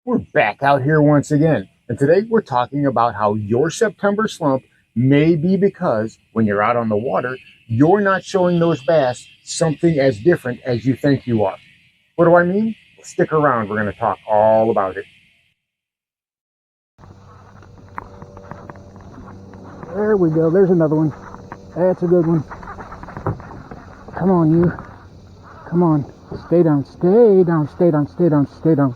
We're back out here once again, and today we're talking about how your September slump may be because when you're out on the water, you're not showing those bass something as different as you think you are. What do I mean? Well, stick around, we're going to talk all about it. There we go, there's another one. That's a good one. Come on, you. Come on. Stay down, stay down, stay down, stay down, stay down.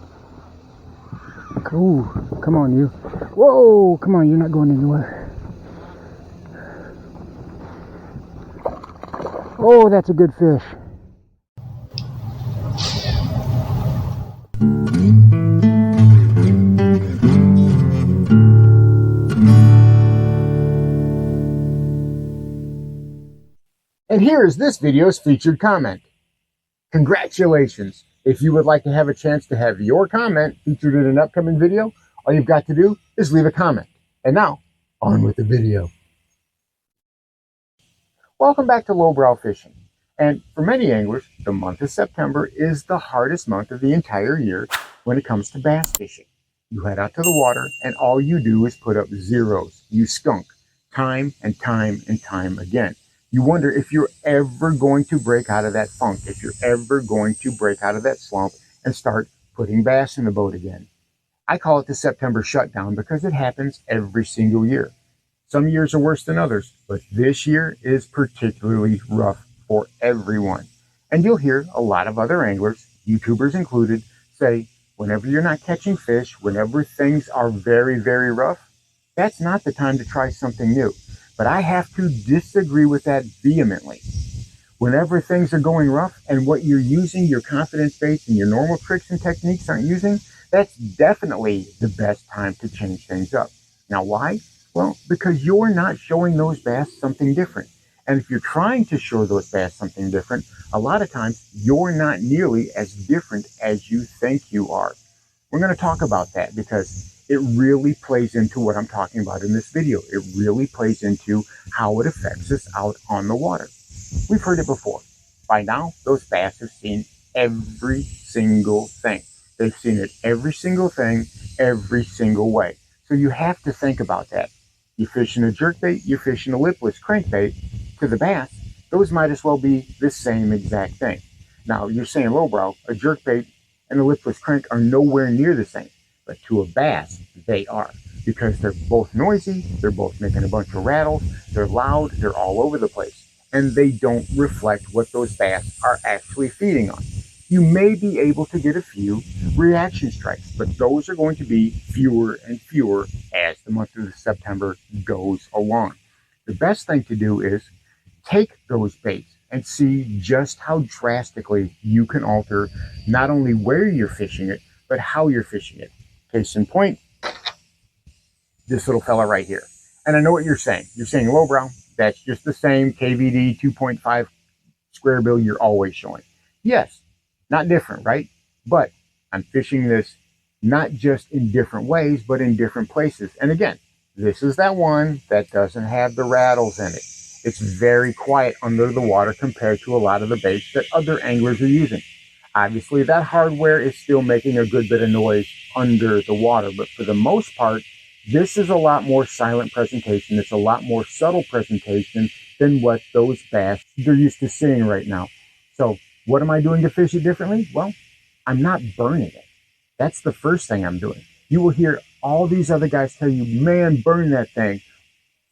Ooh, come on, you. Whoa, come on, you're not going anywhere. Oh, that's a good fish. And here is this video's featured comment. Congratulations! If you would like to have a chance to have your comment featured in an upcoming video, all you've got to do is leave a comment. And now, on with the video. Welcome back to lowbrow fishing. And for many anglers, the month of September is the hardest month of the entire year when it comes to bass fishing. You head out to the water and all you do is put up zeros. You skunk time and time and time again. You wonder if you're ever going to break out of that funk, if you're ever going to break out of that slump and start putting bass in the boat again. I call it the September shutdown because it happens every single year. Some years are worse than others, but this year is particularly rough for everyone. And you'll hear a lot of other anglers, YouTubers included, say, whenever you're not catching fish, whenever things are very, very rough, that's not the time to try something new. But I have to disagree with that vehemently. Whenever things are going rough and what you're using, your confidence base and your normal tricks and techniques aren't using, that's definitely the best time to change things up. Now, why? Well, because you're not showing those bass something different. And if you're trying to show those bass something different, a lot of times you're not nearly as different as you think you are. We're going to talk about that because it really plays into what I'm talking about in this video. It really plays into how it affects us out on the water. We've heard it before. By now, those bass have seen every single thing. They've seen it every single thing, every single way. So you have to think about that. You're fishing a jerkbait, you're fishing a lipless crankbait. To the bass, those might as well be the same exact thing. Now, you're saying lowbrow, a jerkbait and a lipless crank are nowhere near the same. But to a bass, they are, because they're both noisy, they're both making a bunch of rattles, they're loud, they're all over the place, and they don't reflect what those bass are actually feeding on. You may be able to get a few reaction strikes, but those are going to be fewer and fewer as the month of September goes along. The best thing to do is take those baits and see just how drastically you can alter not only where you're fishing it, but how you're fishing it. Case in point, this little fella right here. And I know what you're saying. You're saying lowbrow, that's just the same KVD 2.5 square bill you're always showing. Yes, not different, right? But I'm fishing this not just in different ways, but in different places. And again, this is that one that doesn't have the rattles in it. It's very quiet under the water compared to a lot of the baits that other anglers are using. Obviously, that hardware is still making a good bit of noise under the water, but for the most part, this is a lot more silent presentation. It's a lot more subtle presentation than what those bass they're used to seeing right now. So what am I doing to fish it differently? Well, I'm not burning it. That's the first thing I'm doing. You will hear all these other guys tell you, man, burn that thing.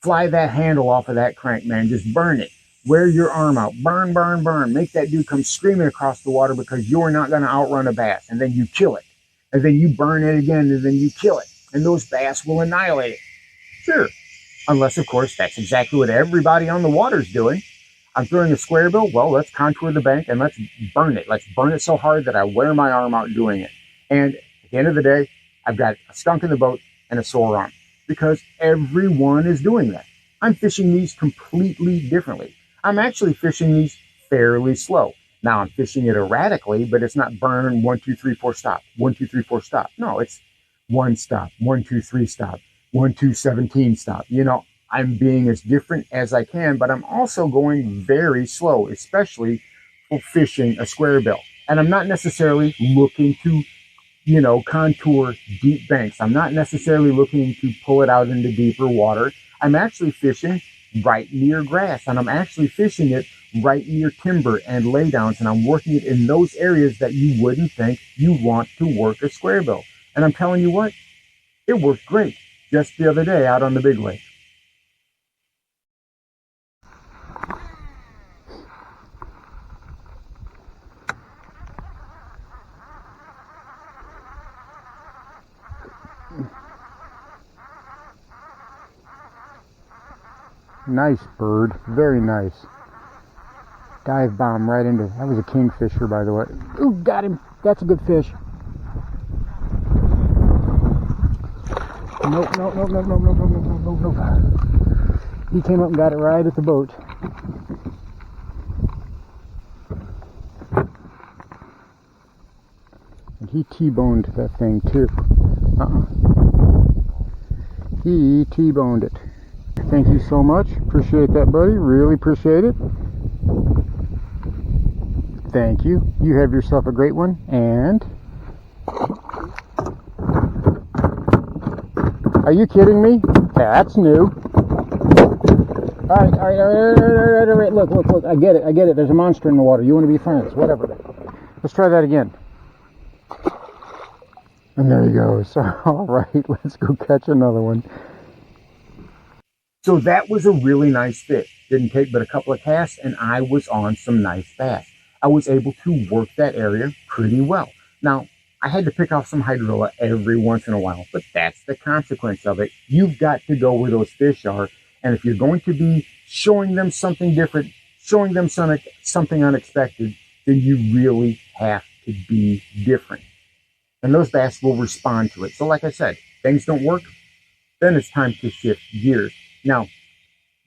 Fly that handle off of that crank, man. Just burn it. Wear your arm out. Burn, burn, burn. Make that dude come screaming across the water because you're not going to outrun a bass. And then you kill it. And then you burn it again, and then you kill it. And those bass will annihilate it. Sure. Unless, of course, that's exactly what everybody on the water is doing. I'm throwing a square bill. Well, let's contour the bank and let's burn it. Let's burn it so hard that I wear my arm out doing it. And at the end of the day, I've got a skunk in the boat and a sore arm because everyone is doing that. I'm fishing these completely differently. I'm actually fishing these fairly slow. Now I'm fishing it erratically, but it's not burn 1, 2, 3, 4 stop, 1, 2, 3, 4 stop. No, it's 1 stop, 1, 2, 3 stop, 1, 2, 17 stop. You know, I'm being as different as I can, but I'm also going very slow, especially for fishing a square bill. And I'm not necessarily looking to contour deep banks. I'm not necessarily looking to pull it out into deeper water. I'm actually fishing right near grass, and I'm actually fishing it right near timber and laydowns, and I'm working it in those areas that you wouldn't think you want to work a square bill. And I'm telling you what, it worked great just the other day out on the big lake. Nice bird, very nice. Dive bomb right into, that was a kingfisher, by the way. Ooh, got him. That's a good fish. Nope, nope, nope, nope, nope, nope, nope, nope, nope, nope. He came up and got it right at the boat. And he T-boned that thing too. He T-boned it. Thank you so much. Appreciate that, buddy. Really appreciate it. Thank you. You have yourself a great one. And are you kidding me? That's new. All right. Look. I get it. There's a monster in the water. You want to be friends. Whatever. Let's try that again. And there he goes. All right. Let's go catch another one. So that was a really nice fish. Didn't take but a couple of casts, and I was on some nice bass. I was able to work that area pretty well. Now, I had to pick off some hydrilla every once in a while, but that's the consequence of it. You've got to go where those fish are, and if you're going to be showing them something different, showing them something unexpected, then you really have to be different. And those bass will respond to it. So like I said, things don't work, then it's time to shift gears. Now,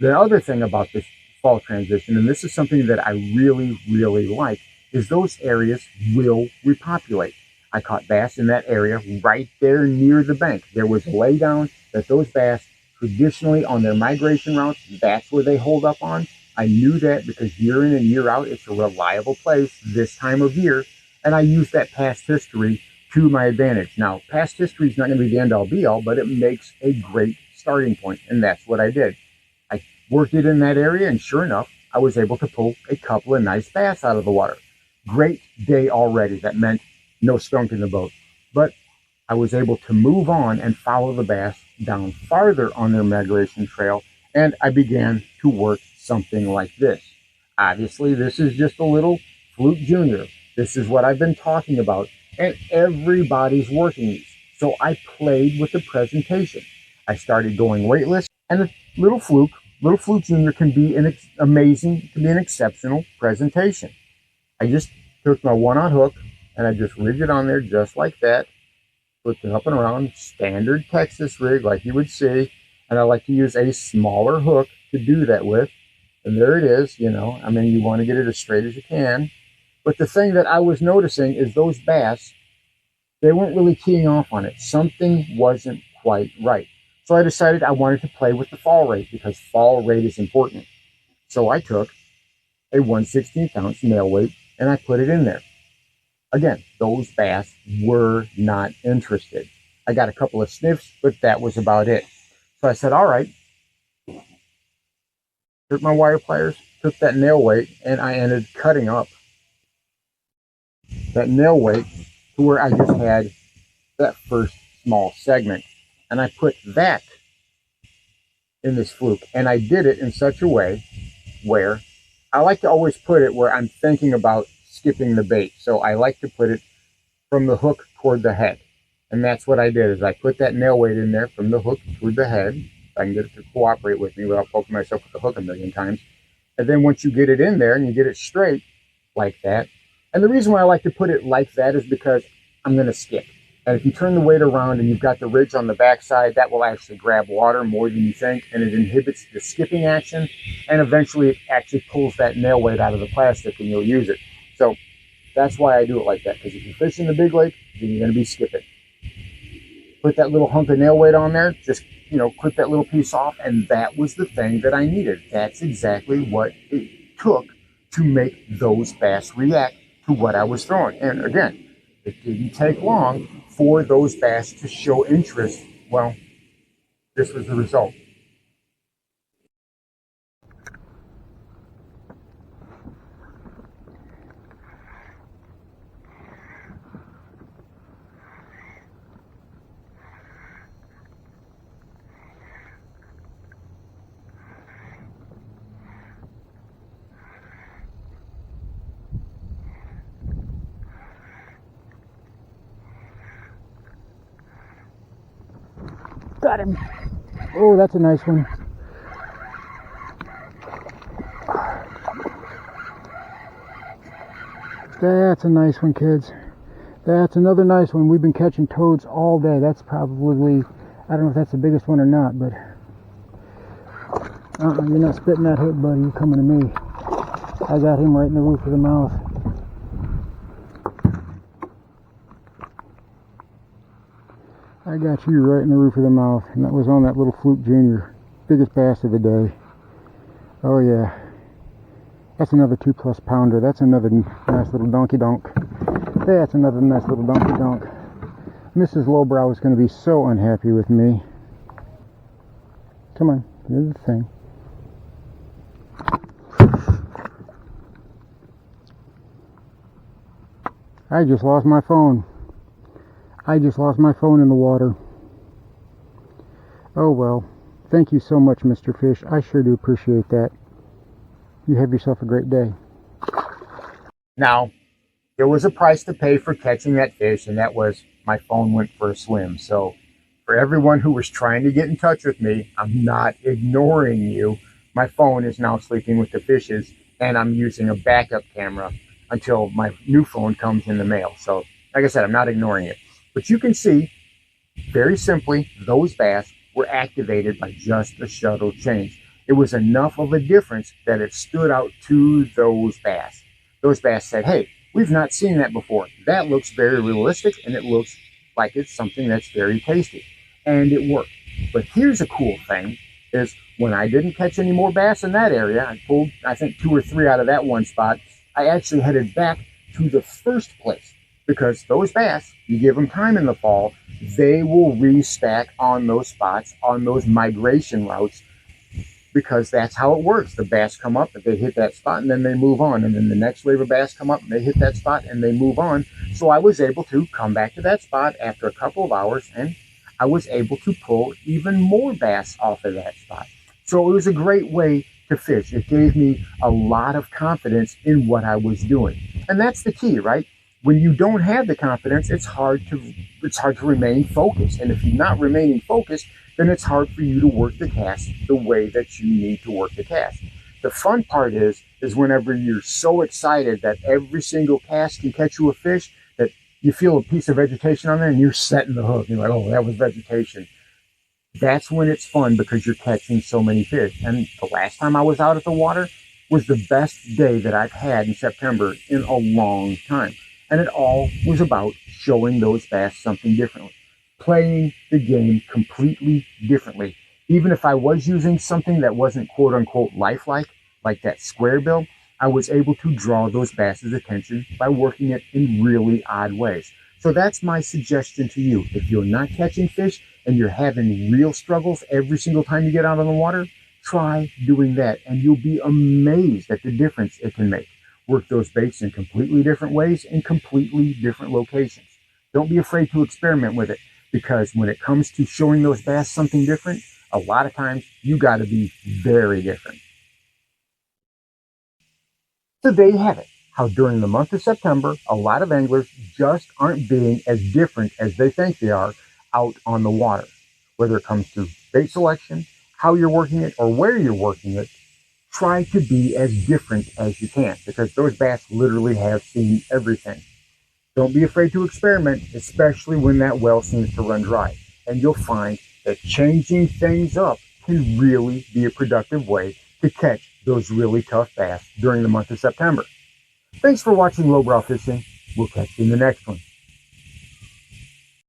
the other thing about this fall transition, and this is something that I really, really like, is those areas will repopulate. I caught bass in that area right there near the bank. There was a laydown that those bass traditionally on their migration routes, that's where they hold up on. I knew that because year in and year out, it's a reliable place this time of year, and I used that past history to my advantage. Now, past history is not going to be the end-all be-all, but it makes a great starting point, and that's what I did. I worked it in that area, and sure enough, I was able to pull a couple of nice bass out of the water. Great day already. That meant no skunk in the boat. But I was able to move on and follow the bass down farther on their migration trail, and I began to work something like this. Obviously, this is just a little fluke junior. This is what I've been talking about, and everybody's working these. So I played with the presentation. I started going weightless, and a little fluke junior can be an amazing, can be an exceptional presentation. I just took my 1-aught hook and I just rigged it on there just like that, flipped it up and around, standard Texas rig like you would see, and I like to use a smaller hook to do that with. And there it is, you want to get it as straight as you can. But the thing that I was noticing is those bass, they weren't really keying off on it. Something wasn't quite right. So I decided I wanted to play with the fall rate because fall rate is important. So I took a 1/16 ounce nail weight and I put it in there. Again, those bass were not interested. I got a couple of sniffs, but that was about it. So I said, all right. Took my wire pliers, took that nail weight, and I ended cutting up that nail weight to where I just had that first small segment. And I put that in this fluke. And I did it in such a way where I like to always put it where I'm thinking about skipping the bait. So I like to put it from the hook toward the head. And that's what I did, is I put that nail weight in there from the hook toward the head. I can get it to cooperate with me without poking myself with the hook a million times. And then once you get it in there and you get it straight like that, and the reason why I like to put it like that is because I'm going to skip. And if you turn the weight around and you've got the ridge on the backside, that will actually grab water more than you think, and it inhibits the skipping action, and eventually it actually pulls that nail weight out of the plastic and you'll use it. So that's why I do it like that, because if you fish in the big lake, then you're going to be skipping. Put that little hunk of nail weight on there, just, clip that little piece off, and that was the thing that I needed. That's exactly what it took to make those bass react to what I was throwing. And again, it didn't take long for those bass to show interest, well, this was the result. Got him. Oh, that's a nice one. That's a nice one, kids. That's another nice one. We've been catching toads all day. That's probably, I don't know if that's the biggest one or not, but you're not spitting that hook, buddy. You're coming to me. I got him right in the roof of the mouth. I got you right in the roof of the mouth, and that was on that little Fluke Junior. Biggest bass of the day. Oh yeah. That's another 2+ pounder. That's another nice little donkey donk. That's another nice little donkey donk. Mrs. Lowbrow is going to be so unhappy with me. Come on, here's the thing. I just lost my phone. I just lost my phone in the water. Oh well. Thank you so much, Mr. Fish. I sure do appreciate that. You have yourself a great day. Now, there was a price to pay for catching that fish, and that was my phone went for a swim. So for everyone who was trying to get in touch with me, I'm not ignoring you. My phone is now sleeping with the fishes, and I'm using a backup camera until my new phone comes in the mail. So like I said, I'm not ignoring it. But you can see, very simply, those bass were activated by just the shuttle change. It was enough of a difference that it stood out to those bass. Those bass said, hey, we've not seen that before. That looks very realistic, and it looks like it's something that's very tasty. And it worked. But here's a cool thing, is when I didn't catch any more bass in that area, I pulled, I think, 2 or 3 out of that one spot, I actually headed back to the first place. Because those bass, you give them time in the fall, they will restack on those spots, on those migration routes, because that's how it works. The bass come up, they hit that spot, and then they move on. And then the next wave of bass come up, and they hit that spot, and they move on. So I was able to come back to that spot after a couple of hours, and I was able to pull even more bass off of that spot. So it was a great way to fish. It gave me a lot of confidence in what I was doing. And that's the key, right? When you don't have the confidence, it's hard to remain focused. And if you're not remaining focused, then it's hard for you to work the cast the way that you need to work the cast. The fun part is whenever you're so excited that every single cast can catch you a fish, that you feel a piece of vegetation on there and you're setting the hook. You're like, oh, that was vegetation. That's when it's fun, because you're catching so many fish. And the last time I was out at the water was the best day that I've had in September in a long time. And it all was about showing those bass something differently, playing the game completely differently. Even if I was using something that wasn't quote unquote lifelike, like that square bill, I was able to draw those bass's attention by working it in really odd ways. So that's my suggestion to you. If you're not catching fish and you're having real struggles every single time you get out on the water, try doing that, and you'll be amazed at the difference it can make. Work those baits in completely different ways in completely different locations. Don't be afraid to experiment with it, because when it comes to showing those bass something different, a lot of times you got to be very different. So there you have it, how during the month of September, a lot of anglers just aren't being as different as they think they are out on the water. Whether it comes to bait selection, how you're working it, or where you're working it, try to be as different as you can, because those bass literally have seen everything. Don't be afraid to experiment, especially when that well seems to run dry. And you'll find that changing things up can really be a productive way to catch those really tough bass during the month of September. Thanks for watching Lowbrow Fishing. We'll catch you in the next one.